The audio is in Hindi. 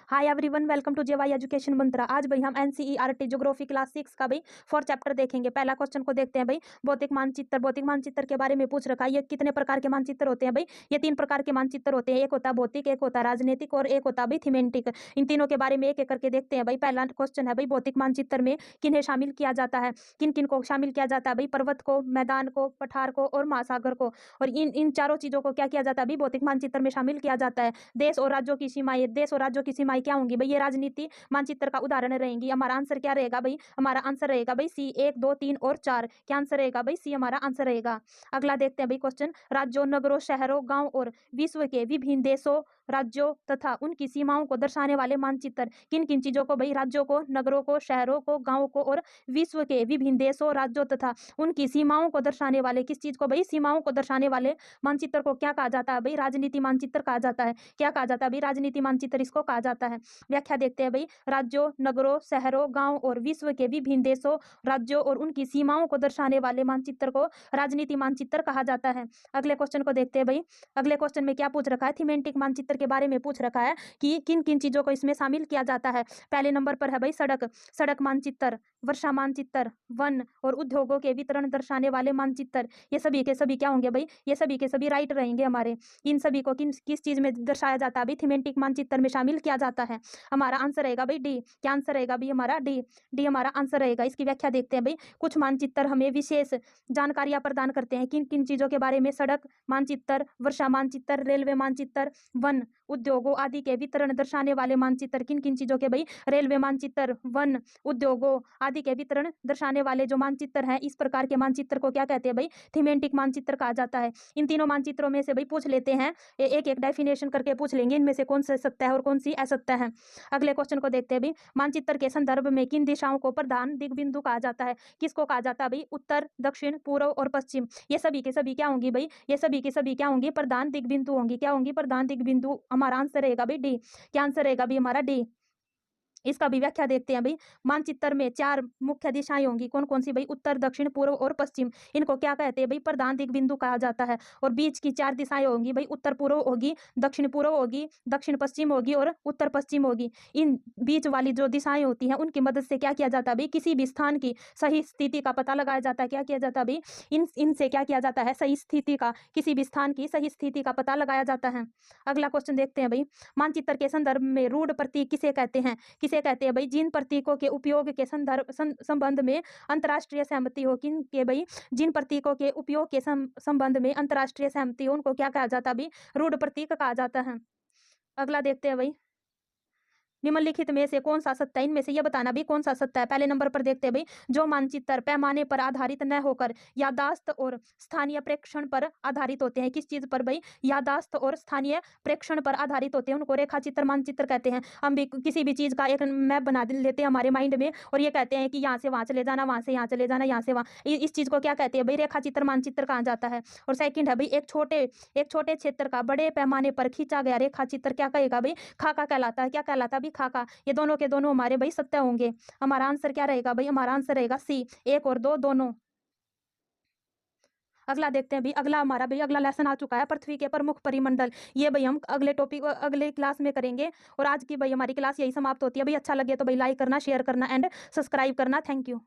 Hi everyone, welcome to JY education Mantra. आज भाई हम एनसीईआरटी ज्योग्राफी क्लास 6 का भाई 4 चैप्टर देखेंगे। पहला क्वेश्चन को देखते हैं भाई। भौतिक मानचित्र। भौतिक मानचित्र के बारे में पूछ रखा है। ये कितने प्रकार के मानचित्र होते हैं भाई? ये 3 प्रकार के मानचित्र होते हैं। एक होता है भौतिक, एक होता है राजनीतिक और एक होता है भाई थीमेटिक। इन तीनों के बारे में एक एक करके देखते हैं भाई। पहला क्वेश्चन है भाई, भौतिक मानचित्र में किन्हें शामिल किया जाता है? किन किन को शामिल किया जाता है भाई? पर्वत को, मैदान को, पठार को और महासागर को। और इन चारों चीजों को क्या किया जाता है भाई? भौतिक मानचित्र में शामिल किया जाता है। देश और राज्यों की सीमाएं। देश और राज्यों की सीमाएं क्या होंगी भाई? ये राजनीति मानचित्र का उदाहरण रहेंगी। हमारा आंसर क्या रहेगा भाई? हमारा आंसर रहेगा भाई सी, 1, 2, 3 और 4। क्या आंसर रहेगा भाई? सी हमारा आंसर रहेगा। अगला देखते हैं भाई क्वेश्चन। राज्यों, नगरों, शहरों, गांव और विश्व के विभिन्न देशों, राज्यों तथा उनकी सीमाओं को दर्शाने वाले मानचित्र। किन किन चीजों को भाई? राज्यों को, नगरों को, शहरों को, गांवों को और विश्व के विभिन्न देशों, राज्यों तथा उनकी सीमाओं को दर्शाने वाले, किस चीज को भाई? सीमाओं को दर्शाने वाले मानचित्र को क्या कहा जाता है भाई? राजनीति मानचित्र कहा जाता है। क्या कहा जाता है भाई? राजनीति मानचित्र इसको कहा जाता है। व्याख्या देखते हैं भाई। राज्यों, नगरों, शहरों, गांव और विश्व के विभिन्न देशों, राज्यों और उनकी सीमाओं को दर्शाने वाले मानचित्र को राजनीति मानचित्र कहा जाता है। अगले क्वेश्चन को देखते हैं भाई। अगले क्वेश्चन में क्या पूछ रखा है? थीमेटिक मानचित्र के बारे में पूछ रखा है कि किन किन चीजों को इसमें शामिल किया जाता है। पहले नंबर पर है भाई सड़क, सड़क मानचित्र, वर्षा मानचित्र, वन और उद्योगों के वितरण दर्शाने वाले मानचित्र। ये सभी के सभी क्या होंगे भाई? ये सभी के सभी राइट रहेंगे हमारे। इन सभी को किस चीज में दर्शाया जाता है भाई? थीमेटिक मानचित्र में शामिल किया जाता है। हमारा आंसर रहेगा भाई डी। क्या आंसर रहेगा भाई? हमारा डी। डी हमारा आंसर रहेगा। इसकी व्याख्या देखते हैं भाई। कुछ मानचित्र हमें विशेष जानकारियां प्रदान करते हैं। किन किन चीजों के बारे में? सड़क मानचित्र, वर्षा मानचित्र, रेलवे मानचित्र, वन, उद्योगों आदि के वितरण दर्शाने वाले मानचित्र। किन किन चीजों के भाई? रेलवे मानचित्र, वन, उद्योगों आदि के वितरण दर्शाने वाले जो मानचित्र हैं, इस प्रकार के मानचित्र को क्या कहते हैं भाई? थीमेटिक मानचित्र कहा जाता है। इन तीनों मानचित्रों में से भाई पूछ लेते हैं, एक एक डेफिनेशन करके पूछ लेंगे, इनमें से कौन सा सत्य है और कौन सी असत्य है। अगले क्वेश्चन को देखते हैं भाई। मानचित्र के संदर्भ में किन दिशाओं को प्रधान दिग्बिंदु कहा जाता है? किसको कहा जाता है भाई? उत्तर, दक्षिण, पूर्व और पश्चिम। ये सभी के सभी क्या होंगी भाई? ये सभी के सभी क्या होंगी? प्रधान दिग्बिंदु होंगी। क्या होंगी? प्रधान दिग्बिंदु। हमारा आंसर रहेगा भाई डी। क्या आंसर रहेगा भाई? हमारा डी। इसका भी व्याख्या देखते हैं भाई। मानचित्र में 4 मुख्य दिशाएं होंगी। कौन कौन सी भाई? उत्तर, दक्षिण, पूर्व और पश्चिम। इनको क्या कहते हैं भाई? प्रधान दिग्बिंदु कहा जाता है। और बीच की 4 दिशाएं होंगी भाई। उत्तर पूर्व होगी, दक्षिण पूर्व होगी, दक्षिण पश्चिम होगी और उत्तर पश्चिम होगी। इन बीच वाली जो दिशाएं होती हैं, उनकी मदद से क्या किया जाता है भाई? किसी भी स्थान की सही स्थिति का पता लगाया जाता है। क्या किया जाता है भाई? इनसे क्या किया जाता है? सही स्थिति का, किसी भी स्थान की सही स्थिति का पता लगाया जाता है। अगला क्वेश्चन देखते हैं भाई। मानचित्र के संदर्भ में रूढ़ प्रतीक किसे कहते हैं? किसे कहते हैं भाई? जिन प्रतीकों के उपयोग के संबंध में अंतर्राष्ट्रीय सहमति हो। किन के भाई? जिन प्रतीकों के उपयोग के संबंध में अंतर्राष्ट्रीय सहमति हो, उनको क्या कहा जाता है भाई? रूढ़ प्रतीक कहा जाता है। अगला देखते हैं भाई। निम्नलिखित में से कौन सा सत्य है? इनमें से यह बताना भी कौन सा सत्य है। पहले नंबर पर देखते हैं भाई। जो मानचित्र पैमाने पर आधारित न होकर याददाश्त और स्थानीय प्रेक्षण पर आधारित होते हैं। किस चीज पर भाई? याददाश्त और स्थानीय प्रेक्षण पर आधारित होते हैं, उनको रेखाचित्र मानचित्र कहते हैं। हम भी किसी भी चीज का एक मैप बना लेते हैं हमारे माइंड में और ये कहते हैं कि यहाँ से वहां चले जाना, वहां से यहाँ चले जाना, यहाँ से वहां। इस चीज को क्या कहते हैं भाई? रेखाचित्र मानचित्र कहा जाता है। और सेकंड है भाई, एक छोटे क्षेत्र का बड़े पैमाने पर खींचा गया रेखाचित्र क्या कहेगा भाई? खाका कहलाता है। क्या कहलाता है? खाका। ये दोनों के दोनों हमारे भाई सत्य होंगे। हमारा आंसर क्या रहेगा भाई? हमारा आंसर रहेगा सी, 1 और 2 दोनों। अगला देखते हैं भाई। अगला हमारा भाई अगला लेसन आ चुका है, पृथ्वी के प्रमुख परिमंडल। ये भाई हम अगले टॉपिक अगले क्लास में करेंगे। और आज की भाई हमारी क्लास यही समाप्त होती है भाई। अच्छा लगे तो भाई लाइक करना, शेयर करना एंड सब्सक्राइब करना। Thank you.